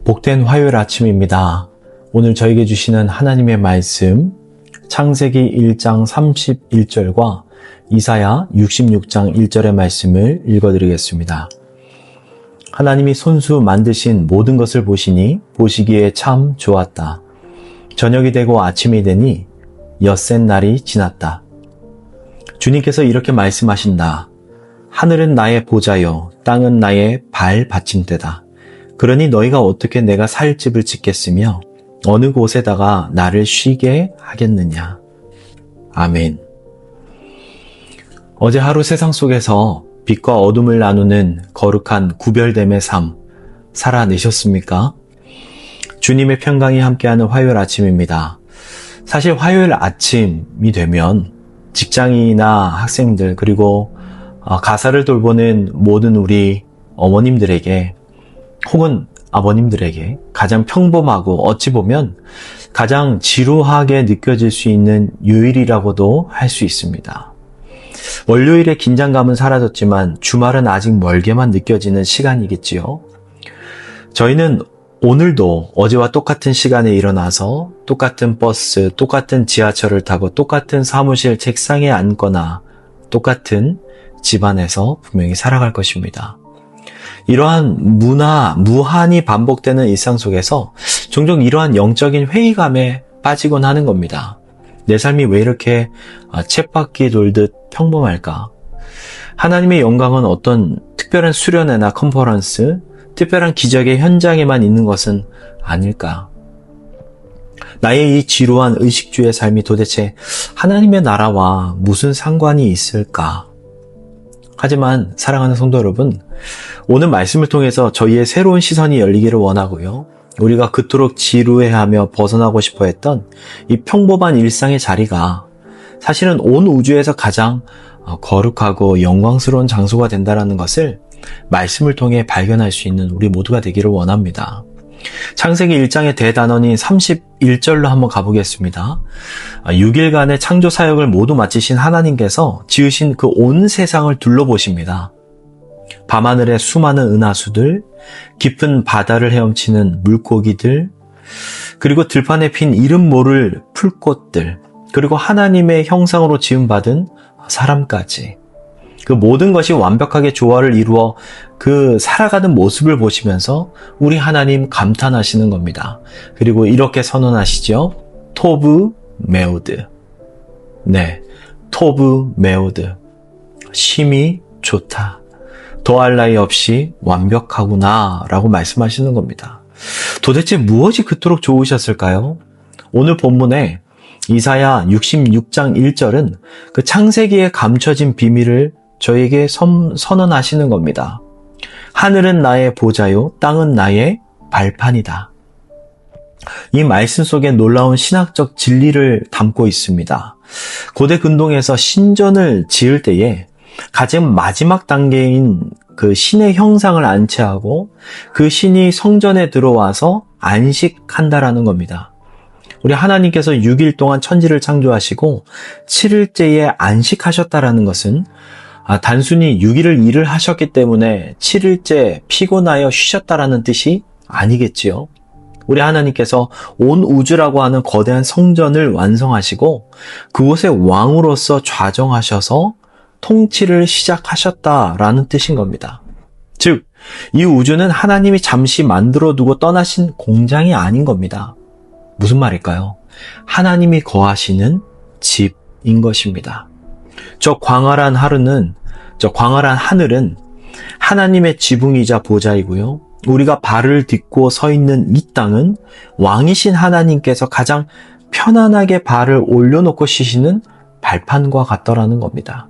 복된 화요일 아침입니다. 오늘 저에게 주시는 하나님의 말씀 창세기 1장 31절과 이사야 66장 1절의 말씀을 읽어드리겠습니다. 하나님이 손수 만드신 모든 것을 보시니 보시기에 참 좋았다. 저녁이 되고 아침이 되니 엿새 날이 지났다. 주님께서 이렇게 말씀하신다. 하늘은 나의 보좌요 땅은 나의 발 받침대다. 그러니 너희가 어떻게 내가 살 집을 짓겠으며 어느 곳에다가 나를 쉬게 하겠느냐. 아멘. 어제 하루 세상 속에서 빛과 어둠을 나누는 거룩한 구별됨의 삶 살아내셨습니까? 주님의 평강이 함께하는 화요일 아침입니다. 사실 화요일 아침이 되면 직장인이나 학생들 그리고 가사를 돌보는 모든 우리 어머님들에게 혹은 아버님들에게 가장 평범하고 어찌 보면 가장 지루하게 느껴질 수 있는 요일이라고도 할 수 있습니다. 월요일의 긴장감은 사라졌지만 주말은 아직 멀게만 느껴지는 시간이겠지요. 저희는 오늘도 어제와 똑같은 시간에 일어나서 똑같은 버스, 똑같은 지하철을 타고 똑같은 사무실 책상에 앉거나 똑같은 집안에서 분명히 살아갈 것입니다. 이러한 무한히 반복되는 일상 속에서 종종 이러한 영적인 회의감에 빠지곤 하는 겁니다. 내 삶이 왜 이렇게 쳇바퀴 돌듯 평범할까? 하나님의 영광은 어떤 특별한 수련회나 컨퍼런스, 특별한 기적의 현장에만 있는 것은 아닐까? 나의 이 지루한 의식주의 삶이 도대체 하나님의 나라와 무슨 상관이 있을까? 하지만 사랑하는 성도 여러분, 오늘 말씀을 통해서 저희의 새로운 시선이 열리기를 원하고요. 우리가 그토록 지루해하며 벗어나고 싶어 했던 이 평범한 일상의 자리가 사실은 온 우주에서 가장 거룩하고 영광스러운 장소가 된다는 것을 말씀을 통해 발견할 수 있는 우리 모두가 되기를 원합니다. 창세기 1장의 대단원인 31절로 한번 가보겠습니다. 6일간의 창조 사역을 모두 마치신 하나님께서 지으신 그 온 세상을 둘러보십니다. 밤하늘의 수많은 은하수들, 깊은 바다를 헤엄치는 물고기들, 그리고 들판에 핀 이름 모를 풀꽃들, 그리고 하나님의 형상으로 지음받은 사람까지. 그 모든 것이 완벽하게 조화를 이루어 그 살아가는 모습을 보시면서 우리 하나님 감탄하시는 겁니다. 그리고 이렇게 선언하시죠. 토브 메오드. 네, 토브 메오드. 심히 좋다. 더할 나위 없이 완벽하구나 라고 말씀하시는 겁니다. 도대체 무엇이 그토록 좋으셨을까요? 오늘 본문에 이사야 66장 1절은 그 창세기에 감춰진 비밀을 저에게 선언하시는 겁니다. 하늘은 나의 보좌요, 땅은 나의 발판이다. 이 말씀 속에 놀라운 신학적 진리를 담고 있습니다. 고대 근동에서 신전을 지을 때에 가장 마지막 단계인 그 신의 형상을 안치하고 그 신이 성전에 들어와서 안식한다라는 겁니다. 우리 하나님께서 6일 동안 천지를 창조하시고 7일째에 안식하셨다라는 것은 단순히 6일을 일을 하셨기 때문에 7일째 피곤하여 쉬셨다라는 뜻이 아니겠지요. 우리 하나님께서 온 우주라고 하는 거대한 성전을 완성하시고 그곳의 왕으로서 좌정하셔서 통치를 시작하셨다라는 뜻인 겁니다. 즉, 이 우주는 하나님이 잠시 만들어 두고 떠나신 공장이 아닌 겁니다. 무슨 말일까요? 하나님이 거하시는 집인 것입니다. 저 광활한 하늘은 하나님의 지붕이자 보좌이고요. 우리가 발을 딛고 서 있는 이 땅은 왕이신 하나님께서 가장 편안하게 발을 올려놓고 쉬시는 발판과 같더라는 겁니다.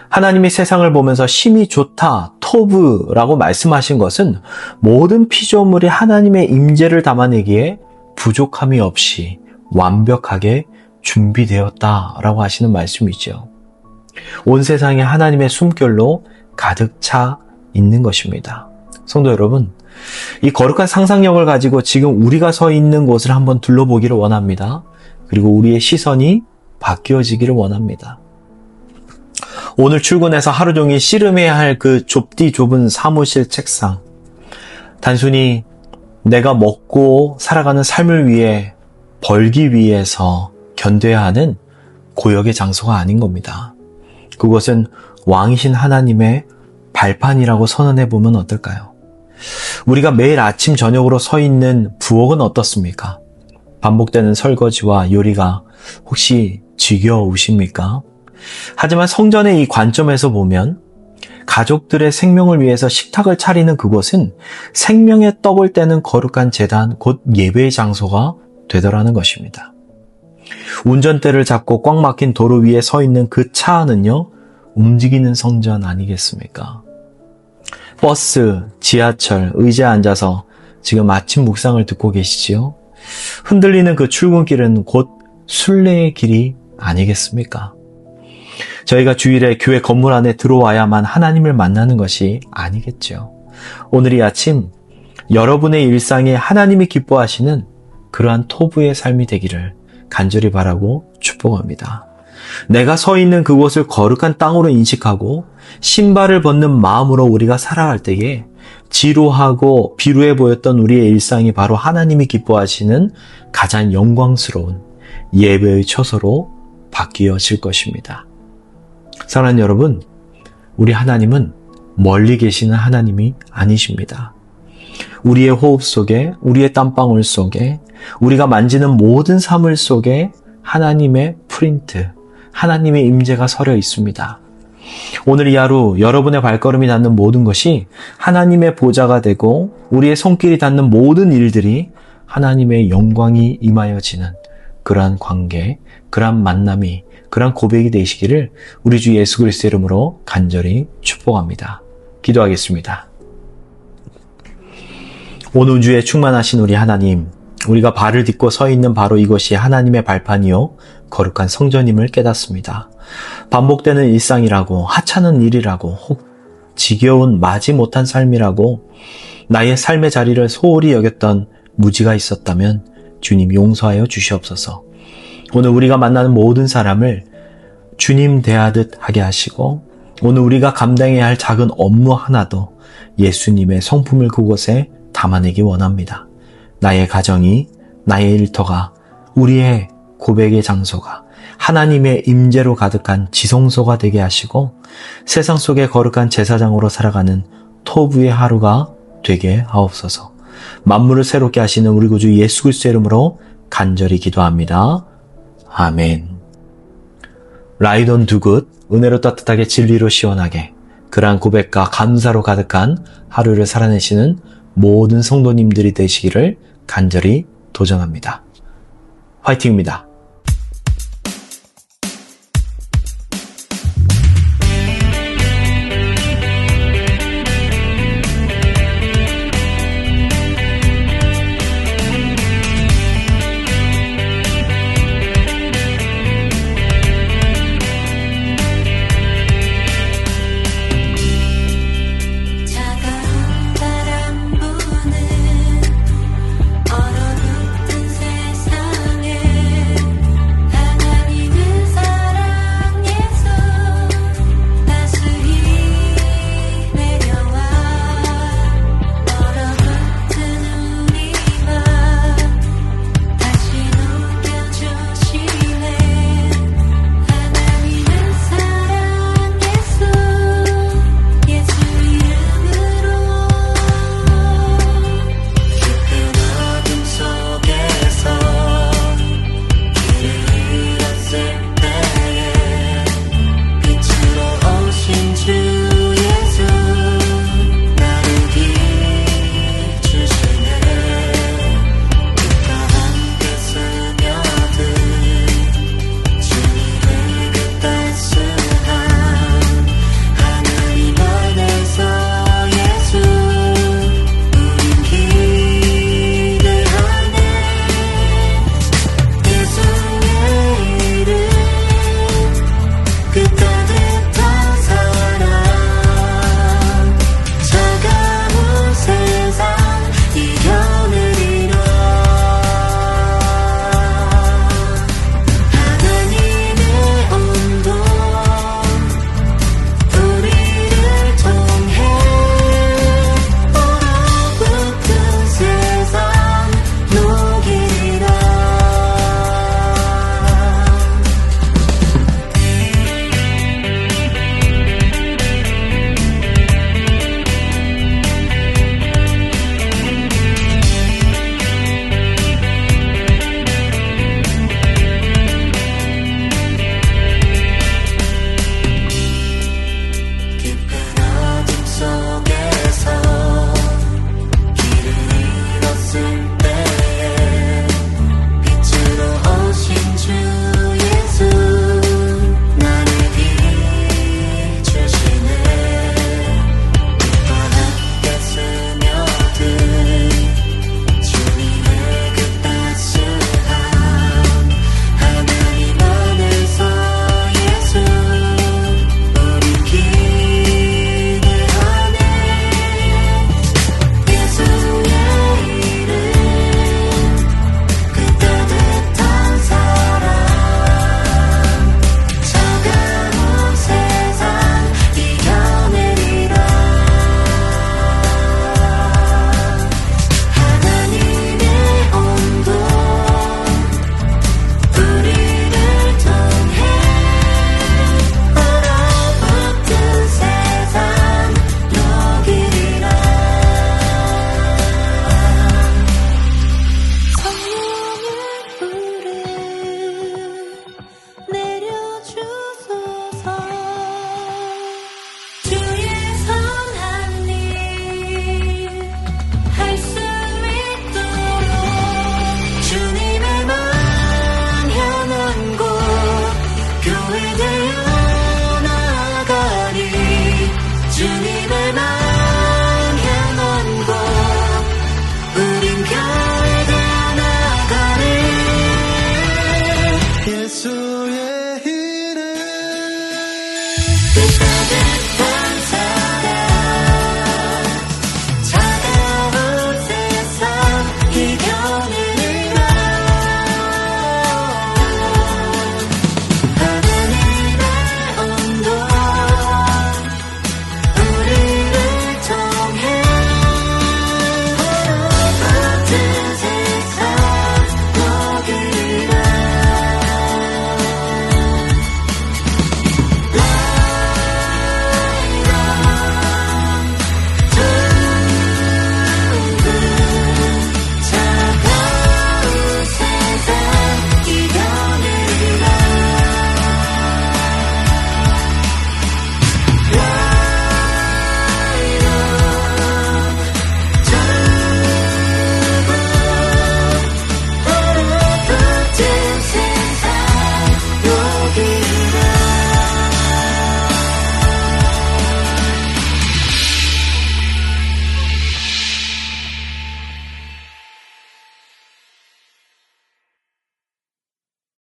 하나님이 세상을 보면서 심히 좋다, 토브라고 말씀하신 것은 모든 피조물이 하나님의 임재를 담아내기에 부족함이 없이 완벽하게 준비되었다라고 하시는 말씀이죠. 온 세상에 하나님의 숨결로 가득 차 있는 것입니다. 성도 여러분, 이 거룩한 상상력을 가지고 지금 우리가 서 있는 곳을 한번 둘러보기를 원합니다. 그리고 우리의 시선이 바뀌어지기를 원합니다. 오늘 출근해서 하루 종일 씨름해야 할 그 좁디 좁은 사무실 책상. 단순히 내가 먹고 살아가는 삶을 위해 벌기 위해서 견뎌야 하는 고역의 장소가 아닌 겁니다. 그것은 왕이신 하나님의 발판이라고 선언해 보면 어떨까요? 우리가 매일 아침 저녁으로 서 있는 부엌은 어떻습니까? 반복되는 설거지와 요리가 혹시 지겨우십니까? 하지만 성전의 이 관점에서 보면 가족들의 생명을 위해서 식탁을 차리는 그곳은 생명의 떡을 떼는 거룩한 제단, 곧 예배의 장소가 되더라는 것입니다. 운전대를 잡고 꽉 막힌 도로 위에 서 있는 그 차 안은요, 움직이는 성전 아니겠습니까? 버스, 지하철, 의자에 앉아서 지금 아침 묵상을 듣고 계시지요? 흔들리는 그 출근길은 곧 순례의 길이 아니겠습니까? 저희가 주일에 교회 건물 안에 들어와야만 하나님을 만나는 것이 아니겠죠. 오늘 이 아침 여러분의 일상에 하나님이 기뻐하시는 그러한 토부의 삶이 되기를 간절히 바라고 축복합니다. 내가 서 있는 그곳을 거룩한 땅으로 인식하고 신발을 벗는 마음으로 우리가 살아갈 때에 지루하고 비루해 보였던 우리의 일상이 바로 하나님이 기뻐하시는 가장 영광스러운 예배의 처소로 바뀌어질 것입니다. 사랑하는 여러분, 우리 하나님은 멀리 계시는 하나님이 아니십니다. 우리의 호흡 속에, 우리의 땀방울 속에, 우리가 만지는 모든 사물 속에 하나님의 프린트, 하나님의 임재가 서려 있습니다. 오늘 이 하루 여러분의 발걸음이 닿는 모든 것이 하나님의 보좌가 되고 우리의 손길이 닿는 모든 일들이 하나님의 영광이 임하여지는 그러한 관계, 그러한 만남이, 그러한 고백이 되시기를 우리 주 예수 그리스도의 이름으로 간절히 축복합니다. 기도하겠습니다. 온 우주에 충만하신 우리 하나님, 우리가 발을 딛고 서 있는 바로 이것이 하나님의 발판이요 거룩한 성전임을 깨닫습니다. 반복되는 일상이라고, 하찮은 일이라고, 혹 지겨운 마지못한 삶이라고 나의 삶의 자리를 소홀히 여겼던 무지가 있었다면 주님 용서하여 주시옵소서. 오늘 우리가 만나는 모든 사람을 주님 대하듯 하게 하시고 오늘 우리가 감당해야 할 작은 업무 하나도 예수님의 성품을 그곳에 담아내기 원합니다. 나의 가정이, 나의 일터가, 우리의 고백의 장소가 하나님의 임재로 가득한 지성소가 되게 하시고 세상 속의 거룩한 제사장으로 살아가는 토부의 하루가 되게 하옵소서. 만물을 새롭게 하시는 우리 구주 예수 그리스도의 이름으로 간절히 기도합니다. 아멘. 라이돈 두굿, 은혜로 따뜻하게 진리로 시원하게 그러한 고백과 감사로 가득한 하루를 살아내시는 모든 성도님들이 되시기를 간절히 도전합니다. 화이팅입니다. 얼어붙은 세상에 주의 선한 일 할 수 있도록 주님의 맘 향한 곳 교회 되어 나가리 주님의 맘 향한 곳 우린 교회 되어 나가리 예수의 이름